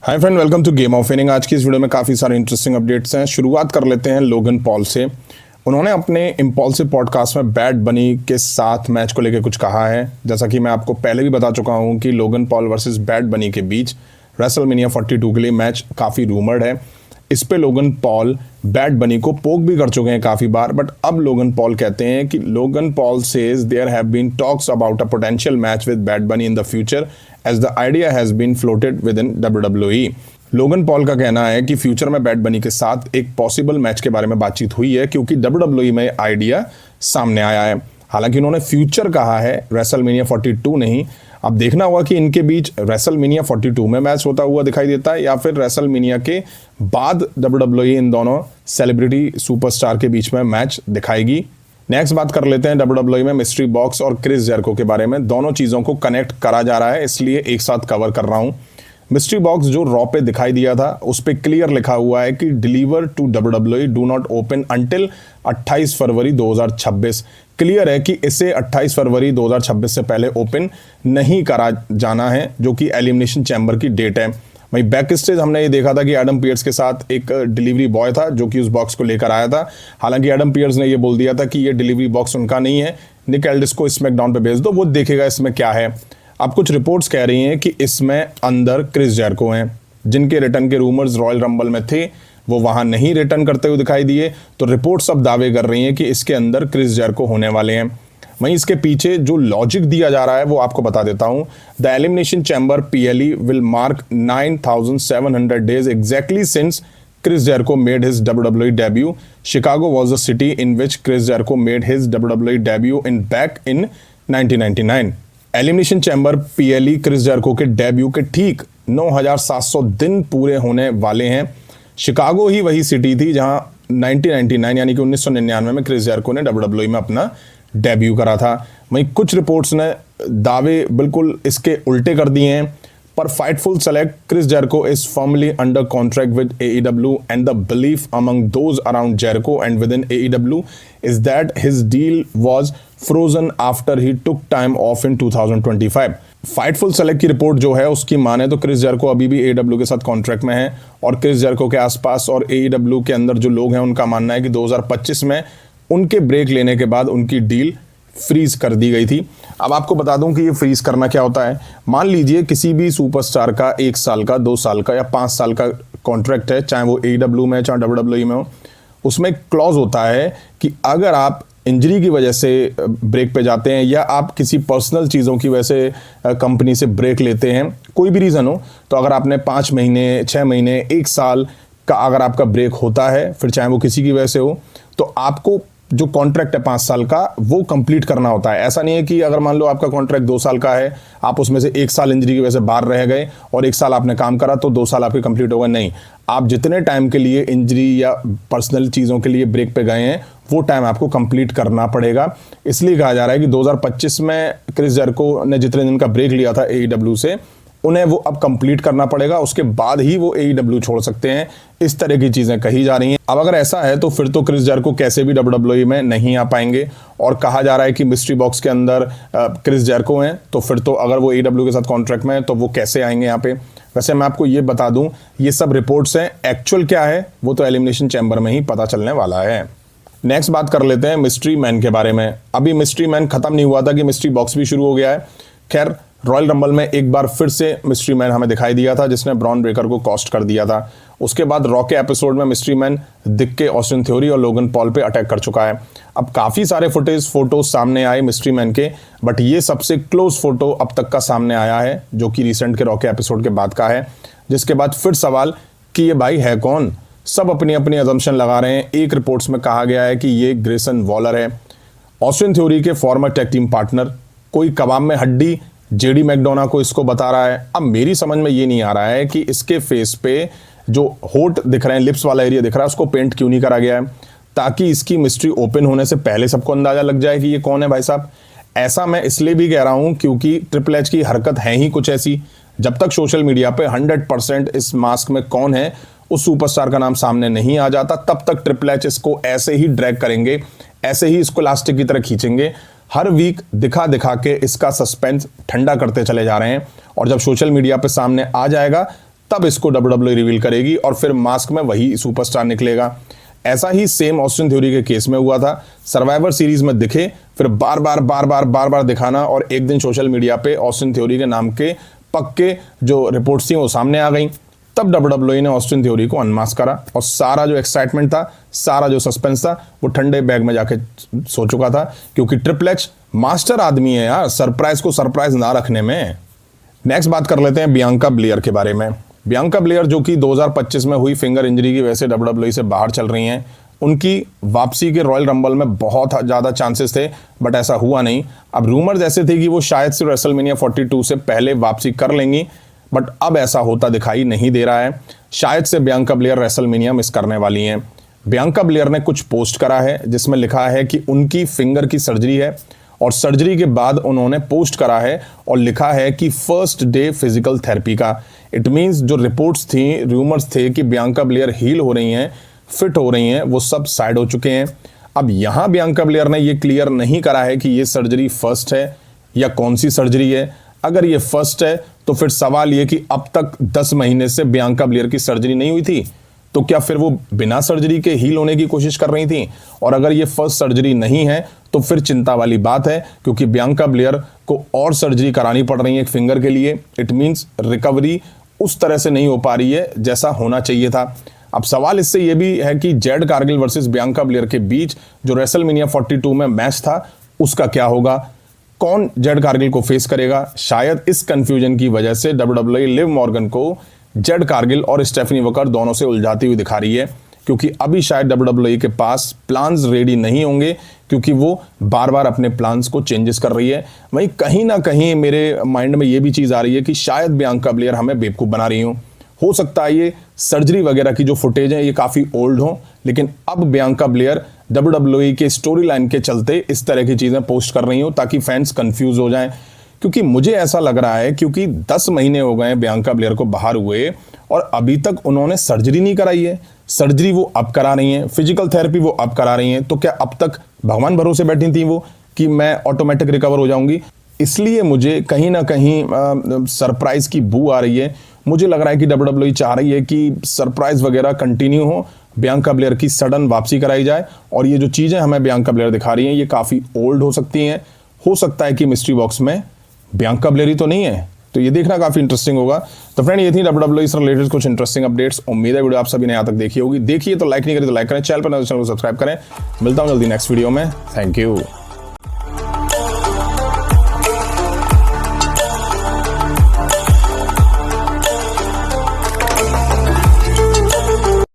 Hi friend, welcome to game of winning. आज की इस वीडियो में काफ़ी सारे इंटरेस्टिंग अपडेट्स हैं। शुरुआत कर लेते हैं लोगन पॉल से। उन्होंने अपने इम्पल्सिव पॉडकास्ट में बैड बनी के साथ मैच को लेकर कुछ कहा है। जैसा कि मैं आपको पहले भी बता चुका हूं कि लोगन पॉल वर्सेस बैड बनी के बीच रेसलमेनिया 42 के लिए मैच काफ़ी रूमर्ड है। इस पे लोगन पॉल बैड बनी को पोक भी कर चुके हैं काफ़ी बार, बट अब लोगन पॉल कहते हैं कि Logan Paul says there have been talks about a potential match with Bad Bunny in the future as the idea has been floated within WWE। Logan Paul का कहना है कि future में bad बनी के साथ एक पॉसिबल मैच के बारे में बातचीत हुई है क्योंकि WWE में आइडिया सामने आया है। हालांकि उन्होंने फ्यूचर कहा है, रेसलमेनिया 42 नहीं। अब देखना होगा कि इनके बीच रेसलमेनिया 42 में मैच होता हुआ दिखाई देता है या फिर रेसलमेनिया के बाद WWE इन दोनों सेलिब्रिटी सुपरस्टार के बीच में मैच दिखाएगी। नेक्स्ट बात कर लेते हैं WWE में मिस्ट्री बॉक्स और क्रिस जेरिको के बारे में। दोनों चीज़ों को कनेक्ट करा जा रहा है, इसलिए एक साथ कवर कर रहा हूं। मिस्ट्री बॉक्स जो रॉ पे दिखाई दिया था उस पे क्लियर लिखा हुआ है कि deliver to WWE do not open until 28 February 2026। Clear है कि इसे 28 फरवरी 2026 से पहले ओपन नहीं करा जाना है, जो कि एलिमिनेशन चैम्बर की डेट है। वहीं बैक स्टेज हमने ये देखा था कि एडम पियर्स के साथ एक डिलीवरी बॉय था जो कि उस बॉक्स को लेकर आया था। हालांकि एडम पियर्स ने ये बोल दिया था कि ये डिलीवरी बॉक्स उनका नहीं है, निक एल्डिस को स्मैकडाउन पे भेज दो, वो देखेगा इसमें क्या है। अब कुछ रिपोर्ट्स कह रही हैं कि इसमें अंदर क्रिस जेरिको हैं, जिनके रिटर्न के रूमर्स रॉयल रंबल में थे, वो वहां नहीं रिटर्न करते हुए दिखाई दिए। तो रिपोर्ट्स अब दावे कर रही हैं कि इसके अंदर क्रिस जेरिको होने वाले हैं। वहीं इसके पीछे जो लॉजिक दिया जा रहा है वो आपको बता देता हूं। The elimination chamber PLE will mark 9700 days exactly since Chris Jericho made his WWE debut. Chicago was the city in which Chris Jericho made his WWE debut back in 1999. Elimination chamber PLE Chris Jericho के debut के ठीक 9700 दिन पूरे होने वाले हैं। Chicago ही वही city थी जहां 1999 यानी कि 1999 में क्रिस जेरिको ने WWE में अपना डेब्यू करा था। वहीं कुछ रिपोर्ट्स ने दावे बिल्कुल इसके उल्टे कर दिए हैं। पर Fightful select Chris Jericho is firmly under contract with AEW, and the belief among those around Jericho and within AEW is that his deal was frozen after he took time off in 2025. Fightful select की report जो है उसकी माने तो Chris Jericho अभी भी AEW के साथ कॉन्ट्रैक्ट में है, और क्रिस जेरिको के आसपास और AEW के अंदर जो लोग हैं उनका मानना है कि 2025 में उनके ब्रेक लेने के बाद उनकी डील फ्रीज कर दी गई थी। अब आपको बता दूं कि ये फ्रीज करना क्या होता है। मान लीजिए किसी भी सुपरस्टार का 1 साल का, 2 साल का या 5 साल का कॉन्ट्रैक्ट है, चाहे वो AEW में चाहे WWE में हो। उसमें क्लॉज होता है कि अगर आप इंजरी की वजह से ब्रेक पे जाते हैं या आप किसी पर्सनल चीज़ों की वजह से कंपनी से ब्रेक लेते हैं, कोई भी रीज़न हो, तो अगर आपने 5 महीने, 6 महीने, 1 साल का अगर आपका ब्रेक होता है, फिर चाहे वो किसी की वजह से हो, तो आपको जो कॉन्ट्रैक्ट है 5 साल का वो कंप्लीट करना होता है। ऐसा नहीं है कि अगर मान लो आपका कॉन्ट्रैक्ट 2 साल का है, आप उसमें से 1 साल इंजरी की वजह से बाहर रह गए और 1 साल आपने काम करा तो 2 साल आपके कंप्लीट हो गए। नहीं, आप जितने टाइम के लिए इंजरी या पर्सनल चीज़ों के लिए ब्रेक पे गए हैं वो टाइम आपको कंप्लीट करना पड़ेगा। इसलिए कहा जा रहा है कि 2025 में क्रिस जेरिको ने जितने दिन का ब्रेक लिया था AEW से, उन्हें वो अब कंप्लीट करना पड़ेगा, उसके बाद ही वो AEW छोड़ सकते हैं। इस तरह की चीज़ें कही जा रही हैं। अब अगर ऐसा है तो फिर तो क्रिस जेरिको कैसे भी WWE में नहीं आ पाएंगे, और कहा जा रहा है कि मिस्ट्री बॉक्स के अंदर क्रिस जेरिको हैं, तो फिर तो अगर वो AEW के साथ कॉन्ट्रैक्ट में है तो वो कैसे आएंगे यहाँ पे। वैसे मैं आपको ये बता दूं, ये सब रिपोर्ट्स हैं, एक्चुअल क्या है वो तो एलिमिनेशन चैम्बर में ही पता चलने वाला है। नेक्स्ट बात कर लेते हैं मिस्ट्री मैन के बारे में। अभी मिस्ट्री मैन खत्म नहीं हुआ था कि मिस्ट्री बॉक्स भी शुरू हो गया है। खैर, रॉयल रंबल में एक बार फिर से मिस्ट्री मैन हमें दिखाई दिया था जिसने ब्रॉन ब्रेकर को कॉस्ट कर दिया था। उसके बाद रॉ के एपिसोड में मिस्ट्री मैन दिख के ऑस्टिन थ्योरी और लोगन पॉल पे अटैक कर चुका है। अब काफ़ी सारे फोटोज सामने आए मिस्ट्री मैन के, बट ये सबसे क्लोज फोटो अब तक का सामने आया है जो कि रिसेंट के रॉ के एपिसोड के बाद का है। जिसके बाद फिर सवाल कि ये भाई है कौन। सब अपनी अपनी अजम्पशन लगा रहे हैं। एक रिपोर्ट्स में कहा गया है कि ये ग्रेसन वॉलर है, ऑस्टिन थ्योरी के फॉर्मर टैग टीम पार्टनर। कोई कबाब में हड्डी JD मैकडोना को इसको बता रहा है। अब मेरी समझ में ये नहीं आ रहा है कि इसके फेस पे जो होठ दिख रहे हैं, लिप्स वाला एरिया दिख रहा है, उसको पेंट क्यों नहीं करा गया है, ताकि इसकी मिस्ट्री ओपन होने से पहले सबको अंदाजा लग जाए कि ये कौन है भाई साहब। ऐसा मैं इसलिए भी कह रहा हूं क्योंकि ट्रिपल एच की हरकत है ही कुछ ऐसी। जब तक सोशल मीडिया पे 100% इस मास्क में कौन है, उस सुपरस्टार का नाम सामने नहीं आ जाता, तब तक ट्रिपल एच इसको ऐसे ही ड्रैग करेंगे, ऐसे ही इसको इलास्टिक की तरह खींचेंगे। हर वीक दिखा दिखा के इसका सस्पेंस ठंडा करते चले जा रहे हैं, और जब सोशल मीडिया पे सामने आ जाएगा तब इसको WWE रिवील करेगी और फिर मास्क में वही सुपरस्टार निकलेगा। ऐसा ही सेम ऑस्टिन थ्योरी के केस में हुआ था। सर्वाइवर सीरीज में दिखे, फिर बार बार दिखाना, और एक दिन सोशल मीडिया पे ऑस्टिन थ्योरी के नाम के पक्के जो रिपोर्ट्स थी वो सामने आ गई। तब WWE ने ऑस्टिन थ्योरी को अनमास्क करा और सारा जो एक्साइटमेंट था, सारा जो सस्पेंस था, वो ठंडे बैग में जाके सो चुका था, क्योंकि ट्रिपल एच मास्टर आदमी है यार सरप्राइज को सरप्राइज ना रखने में। नेक्स्ट बात कर लेते हैं बियांका ब्लेयर के बारे में। बियांका ब्लेयर जो कि 2025 में हुई फिंगर इंजरी की वजह से WWE से बाहर चल रही हैं, उनकी वापसी के रॉयल रंबल में बहुत ज़्यादा चांसेस थे, बट ऐसा हुआ नहीं। अब रूमर्स ऐसे थे कि वो शायद से रेसलमेनिया 42 से पहले वापसी कर लेंगी, बट अब ऐसा होता दिखाई नहीं दे रहा है। शायद से बियांका ब्लेयर रेसलमेनिया मिस करने वाली हैं। बियांका ब्लेयर ने कुछ पोस्ट करा है जिसमें लिखा है कि उनकी फिंगर की सर्जरी है, और सर्जरी के बाद उन्होंने पोस्ट करा है और लिखा है कि फर्स्ट डे फिजिकल थेरेपी का। इट मीन्स जो रिपोर्ट्स थी, रूमर्स थे कि बियांका ब्लेयर हील हो रही हैं, फिट हो रही हैं, वो सब साइड हो चुके हैं। अब यहाँ बियांका ब्लेयर ने ये क्लियर नहीं करा है कि ये सर्जरी फर्स्ट है या कौन सी सर्जरी है। अगर ये फर्स्ट है तो फिर सवाल ये कि अब तक 10 महीने से बियांका ब्लेयर की सर्जरी नहीं हुई थी, तो क्या फिर वो बिना सर्जरी के हील होने की कोशिश कर रही थी? और अगर ये फर्स्ट सर्जरी नहीं है तो फिर चिंता वाली बात है, क्योंकि बियांका ब्लेयर को और सर्जरी करानी पड़ रही है एक फिंगर के लिए। इट मीन्स रिकवरी उस तरह से नहीं हो पा रही है जैसा होना चाहिए था। अब सवाल इससे ये भी है कि Jade Cargill versus Bianca Blair के बीच जो रेसलमेनिया 42 में मैच था, उसका क्या होगा? कौन जेड कारगिल को फेस करेगा? शायद इस कंफ्यूजन की वजह से WWE लिव मॉर्गन को जेड कारगिल और स्टेफनी वकर दोनों से उलझाती हुई दिखा रही है, क्योंकि अभी शायद WWE के पास प्लान्स रेडी नहीं होंगे, क्योंकि वो बार बार अपने प्लान्स को चेंजेस कर रही है। वहीं कहीं ना कहीं मेरे माइंड में ये भी चीज़ आ रही है कि शायद बियांका ब्लेयर हमें बेवकूफ़ बना रही हो सकता है ये सर्जरी वगैरह की जो फुटेज है ये काफ़ी ओल्ड हो, लेकिन अब बियांका ब्लेयर WWE के स्टोरी लाइन के चलते इस तरह की चीज़ें पोस्ट कर रही हो ताकि फैंस कंफ्यूज हो जाएं। क्योंकि मुझे ऐसा लग रहा है, क्योंकि 10 महीने हो गए बियांका ब्लेयर को बाहर हुए और अभी तक उन्होंने सर्जरी नहीं कराई है। सर्जरी वो अब करा रही हैं, फिजिकल थेरेपी वो अब करा रही हैं, तो क्या अब तक भगवान भरोसे बैठी थी वो कि मैं ऑटोमेटिक रिकवर हो जाऊंगी? इसलिए मुझे कहीं ना कहीं सरप्राइज की बू आ रही है। मुझे लग रहा है कि WWE चाह रही है कि सरप्राइज वगैरह कंटिन्यू हो, बियांका ब्लेयर की सडन वापसी कराई जाए, और ये जो चीज़ें हमें बियांका ब्लेयर दिखा रही हैं ये काफ़ी ओल्ड हो सकती हैं। हो सकता है कि मिस्ट्री बॉक्स में बियांका ब्लेयर ही तो नहीं है, तो ये देखना काफ़ी इंटरेस्टिंग होगा। तो फ्रेंड, ये थी WWE से रिलेटेड कुछ इंटरेस्टिंग अपडेट्स। उम्मीद है वीडियो आप सभी ने यहाँ तक देखी होगी। देखिए तो लाइक नहीं करें तो लाइक करें, चैनल पर नए तो चैनल को सब्सक्राइब करें। मिलता हूँ जल्दी नेक्स्ट वीडियो में। Thank you.